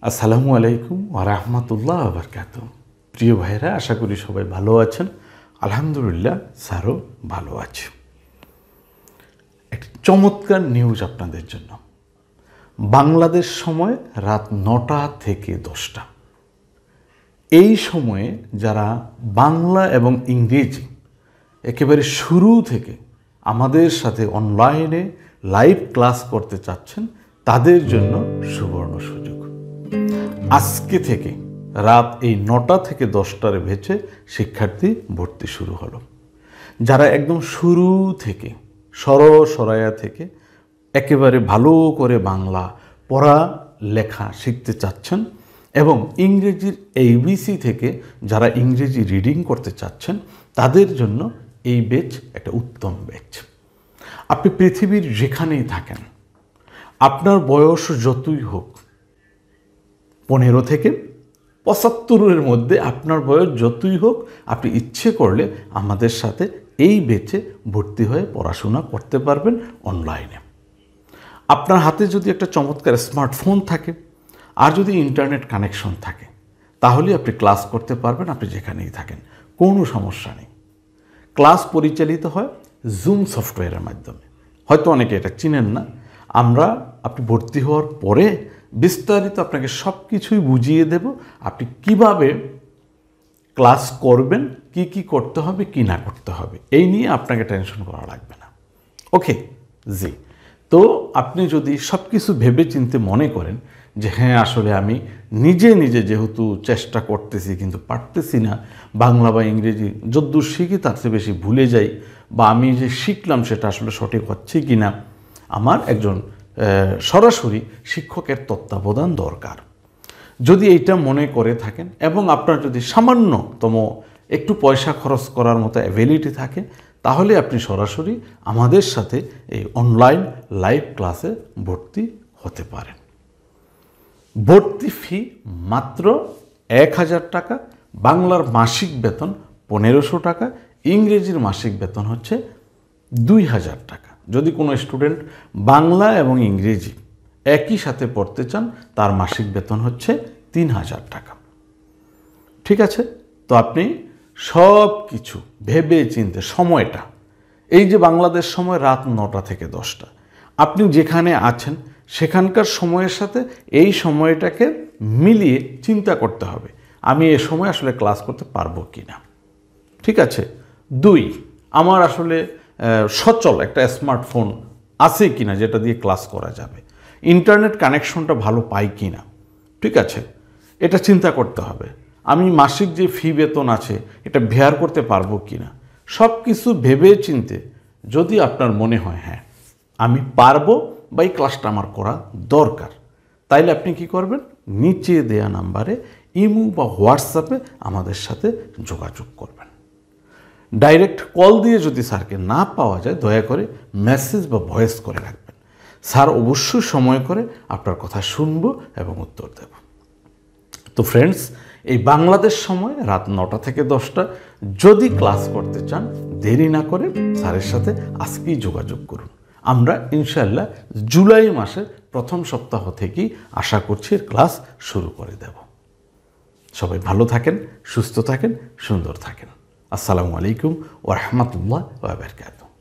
আসসালামু আলাইকুম ওয়া রাহমাতুল্লাহি ওয়া বারাকাতুহু। প্রিয় ভাইরা, আশা করি সবাই ভালো আছেন। আলহামদুলিল্লাহ, স্যারও ভালো আছে। একটি চমৎকার নিউজ আপনাদের জন্য। বাংলাদেশ সময় রাত 9টা থেকে 10টা, এই সময়ে যারা বাংলা এবং ইংরেজি একেবারে শুরু থেকে আমাদের সাথে অনলাইনে লাইভ ক্লাস করতে চাচ্ছেন, তাদের জন্য সুবর্ণ সুযোগ। আজকে থেকে রাত এই 9টা থেকে 10টার ভেতরে শিক্ষার্থী ভর্তি শুরু হলো। যারা একদম শুরু থেকে সরায়া থেকে একেবারে ভালো করে বাংলা পড়া লেখা শিখতে চাচ্ছেন এবং ইংরেজির ABC থেকে যারা ইংরেজি রিডিং করতে চাচ্ছেন, তাদের জন্য এই ব্যাচ একটা উত্তম ব্যাচ। আপনি পৃথিবীর যেখানেই থাকেন, আপনার বয়স যতই হোক, 15 থেকে 75-এর মধ্যে আপনার বয়স যতই হোক, আপনি ইচ্ছে করলে আমাদের সাথে এই ব্যাচে ভর্তি হয়ে পড়াশোনা করতে পারবেন অনলাইনে। আপনার হাতে যদি একটা চমৎকার স্মার্টফোন থাকে আর যদি ইন্টারনেট কানেকশন থাকে, তাহলে আপনি ক্লাস করতে পারবেন আপনি যেখানেই থাকেন, কোনো সমস্যা নেই। ক্লাস পরিচালিত হয় জুম সফটওয়্যারের মাধ্যমে। হয়তো অনেকে এটা চিনেন না। আপনি ভর্তি হওয়ার পরে বিস্তারিত আপনাকে সব কিছুই বুঝিয়ে দেব। আপনি কিভাবে ক্লাস করবেন, কি করতে হবে, কি না করতে হবে, এই নিয়ে আপনাকে টেনশন করা লাগবে না। ওকে জি। তো আপনি যদি সব কিছু ভেবে চিন্তে মনে করেন যে হ্যাঁ, আসলে আমি নিজে যেহেতু চেষ্টা করতেছি কিন্তু পারতেছি না, বাংলা বা ইংরেজি যদ্দূর শিখি তার চেয়ে বেশি ভুলে যাই, বা আমি যে শিখলাম সেটা আসলে সঠিক হচ্ছে কি না, আমার একজন সরাসরি শিক্ষকের তত্ত্বাবধান দরকার। যদি এইটা মনে করে থাকেন এবং আপনার যদি সামান্যতম একটু পয়সা খরচ করার মতো অ্যাবিলিটি থাকে, তাহলে আপনি সরাসরি আমাদের সাথে এই অনলাইন লাইভ ক্লাসে ভর্তি হতে পারেন। ভর্তি ফি মাত্র 1000 টাকা। বাংলার মাসিক বেতন 1500 টাকা, ইংরেজির মাসিক বেতন হচ্ছে 2000 টাকা। যদি কোনো স্টুডেন্ট বাংলা এবং ইংরেজি একই সাথে পড়তে চান, তার মাসিক বেতন হচ্ছে 3000 টাকা। ঠিক আছে? তো আপনি সব কিছু ভেবে চিনতে সময়টা, এই যে বাংলাদেশ সময় রাত 9টা থেকে 10টা, আপনি যেখানে আছেন সেখানকার সময়ের সাথে এই সময়টাকে মিলিয়ে চিন্তা করতে হবে, আমি এ সময় আসলে ক্লাস করতে পারবো কি না। ঠিক আছে? 2, আমার আসলে সচল একটা স্মার্টফোন আছে কিনা যেটা দিয়ে ক্লাস করা যাবে, ইন্টারনেট কানেকশনটা ভালো পাই কিনা। ঠিক আছে? এটা চিন্তা করতে হবে। আমি মাসিক যে ফি বেতন আছে এটা বেয়ার করতে পারবো কিনা। সব কিছু ভেবে চিনতে যদি আপনার মনে হয় হ্যাঁ আমি পারবো বা এই ক্লাসটা আমার করা দরকার, তাইলে আপনি কি করবেন, নিচে দেয়া নাম্বারে ইমো বা হোয়াটসঅ্যাপে আমাদের সাথে যোগাযোগ করবেন। ডাইরেক্ট কল দিয়ে যদি স্যারকে না পাওয়া যায়, দয়া করে মেসেজ বা ভয়েস করে রাখবেন। স্যার অবশ্যই সময় করে আপনার কথা শুনবো এবং উত্তর দেব। তো ফ্রেন্ডস, এই বাংলাদেশ সময় রাত 9টা থেকে 10টা যদি ক্লাস করতে চান, দেরি না করে স্যারের সাথে আজকেই যোগাযোগ করুন। আমরা ইনশাআল্লাহ জুলাই মাসের প্রথম সপ্তাহ থেকেই আশা করছি ক্লাস শুরু করে দেব। সবাই ভালো থাকেন, সুস্থ থাকেন, সুন্দর থাকেন। আসসালামু আলাইকুম ওয়া রাহমাতুল্লাহি ওয়া বারাকাতুহু।